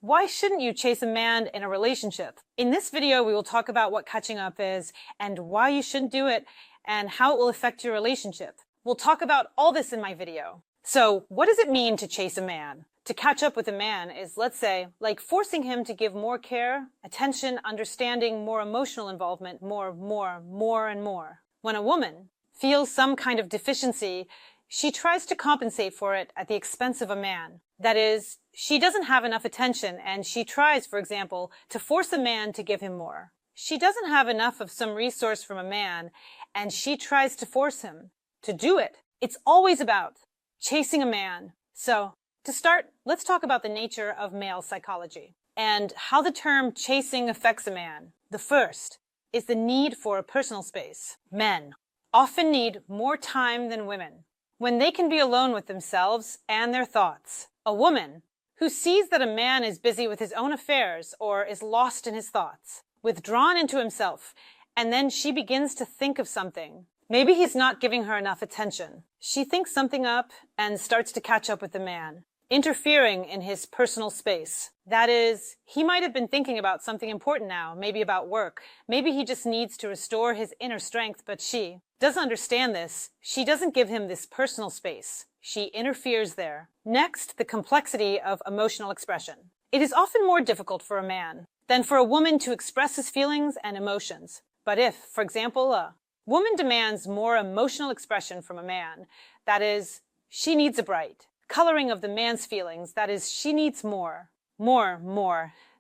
Why shouldn't you chase a man in a relationship? In this video, we will talk about what catching up is and why you shouldn't do it and how it will affect your relationship. We'll talk about all this in my video. So, what does it mean to chase a man? To catch up with a man is, let's say, like forcing him to give more care, attention, understanding, more emotional involvement, more, and more. When a woman feels some kind of deficiency, she tries to compensate for it at the expense of a man. That is, she doesn't have enough attention and she tries, for example, to force a man to give him more. She doesn't have enough of some resource from a man and she tries to force him to do it. It's always about chasing a man. So, to start, let's talk about the nature of male psychology and how the term chasing affects a man. The first is the need for personal space. Men often need more time than women when they can be alone with themselves and their thoughts. A woman who sees that a man is busy with his own affairs or is lost in his thoughts, withdrawn into himself, and then she begins to think of something. Maybe he's not giving her enough attention. She thinks something up and starts to catch up with the man, interfering in his personal space. That is, he might have been thinking about something important now, maybe about work. Maybe he just needs to restore his inner strength, but she doesn't understand this. She doesn't give him this personal space. She interferes there. Next, the complexity of emotional expression. It is often more difficult for a man than for a woman to express his feelings and emotions. But if, for example, a woman demands more emotional expression from a man, that is, she needs a bright coloring of the man's feelings, that is, she needs more,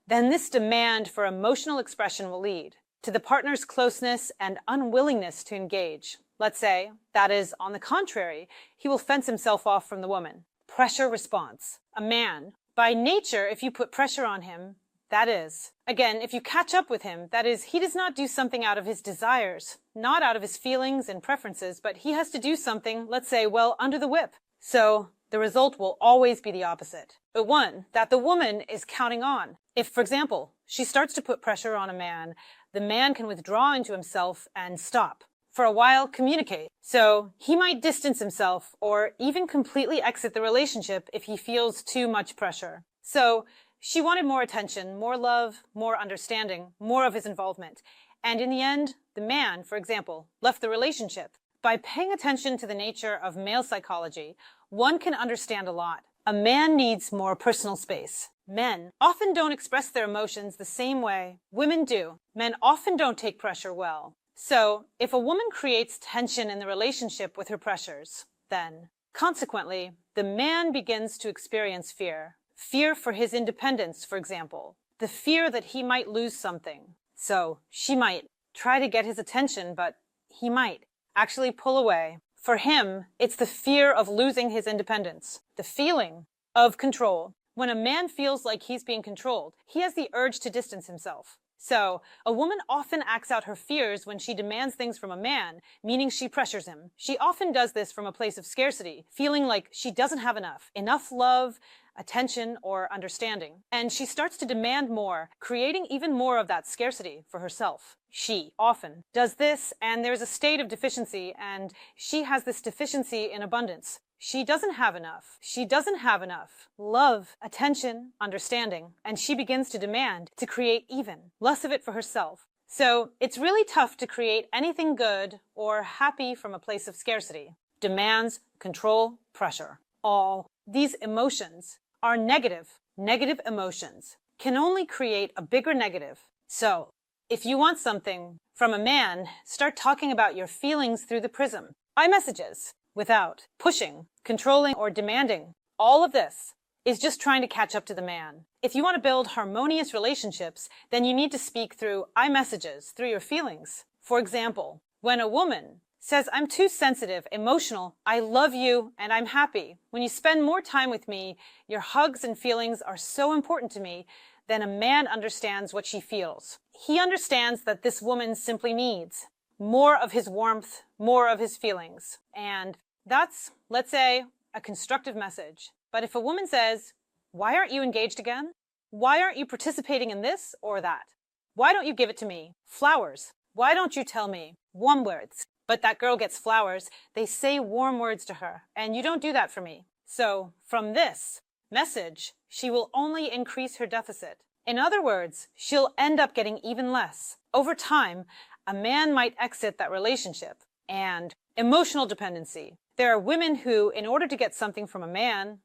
then this demand for emotional expression will lead to the partner's closeness and unwillingness to engage. Let's say, that is, on the contrary, he will fence himself off from the woman. Pressure response. A man, by nature, if you put pressure on him, that is, again, if you catch up with him, that is, he does not do something out of his desires, not out of his feelings and preferences, but he has to do something, let's say, well, under the whip. So, the result will always be the opposite. The one that the woman is counting on. If, for example, she starts to put pressure on a man, the man can withdraw into himself and stop. For a while, communicate. So, he might distance himself or even completely exit the relationship if he feels too much pressure. So, she wanted more attention, more love, more understanding, more of his involvement. And in the end, the man, for example, left the relationship. By paying attention to the nature of male psychology, one can understand a lot. A man needs more personal space. Men often don't express their emotions the same way women do. Men often don't take pressure well. So, if a woman creates tension in the relationship with her pressures, then, consequently, the man begins to experience fear. Fear for his independence, for example. The fear that he might lose something. So, she might try to get his attention, but he might actually pull away. For him, it's the fear of losing his independence, the feeling of control. When a man feels like he's being controlled, he has the urge to distance himself. So, a woman often acts out her fears when she demands things from a man, meaning she pressures him. She often does this from a place of scarcity, feeling like she doesn't have enough love, attention, or understanding. And she starts to demand more, creating even more of that scarcity for herself. She often does this, and there's a state of deficiency, and she has this deficiency in abundance. She doesn't have enough. She doesn't have enough love, attention, understanding, and she begins to demand to create even less of it for herself. So it's really tough to create anything good or happy from a place of scarcity. Demands, control, pressure. All these emotions are negative. Negative emotions can only create a bigger negative. So, if you want something from a man, start talking about your feelings through the prism. iMessages, without pushing, controlling, or demanding. All of this is just trying to catch up to the man. If you want to build harmonious relationships, then you need to speak through iMessages, through your feelings. For example, when a woman says, I'm too sensitive, emotional, I love you, and I'm happy. When you spend more time with me, your hugs and feelings are so important to me, then a man understands what she feels. He understands that this woman simply needs more of his warmth, more of his feelings. And that's, let's say, a constructive message. But if a woman says, why aren't you engaged again? Why aren't you participating in this or that? Why don't you give it to me? Flowers. Why don't you tell me? Warm words. But that girl gets flowers. They say warm words to her. And you don't do that for me. So, from this message, she will only increase her deficit. In other words, she'll end up getting even less. Over time, a man might exit that relationship. And emotional dependency. There are women who, in order to get something from a man,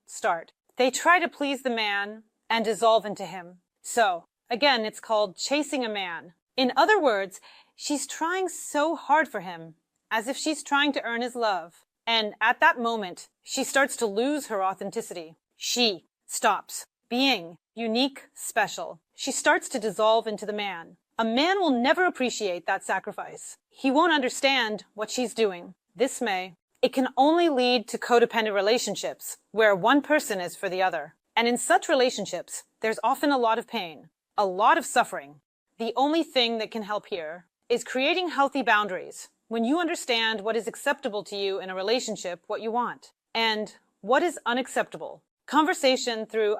they try to please the man and dissolve into him. So, again, it's called chasing a man. In other words, she's trying so hard for him, as if she's trying to earn his love. And at that moment, she starts to lose her authenticity. She stops being unique, special. She starts to dissolve into the man. A man will never appreciate that sacrifice. He won't understand what she's doing. It can only lead to codependent relationships, where one person is for the other. And in such relationships, there's often a lot of pain, a lot of suffering. The only thing that can help here is creating healthy boundaries. When you understand what is acceptable to you in a relationship, what you want, and what is unacceptable. Conversation through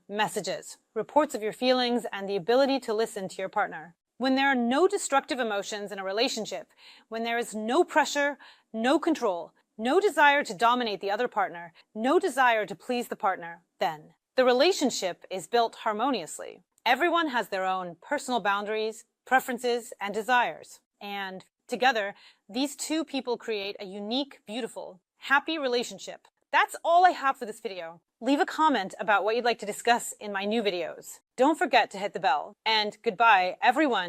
messages, reports of your feelings, and the ability to listen to your partner. When there are no destructive emotions in a relationship, when there is no pressure, no control, no desire to dominate the other partner, no desire to please the partner, then the relationship is built harmoniously. Everyone has their own personal boundaries, preferences, and desires. And together, these two people create a unique, beautiful, happy relationship. That's all I have for this video. Leave a comment about what you'd like to discuss in my new videos. Don't forget to hit the bell. And goodbye, everyone.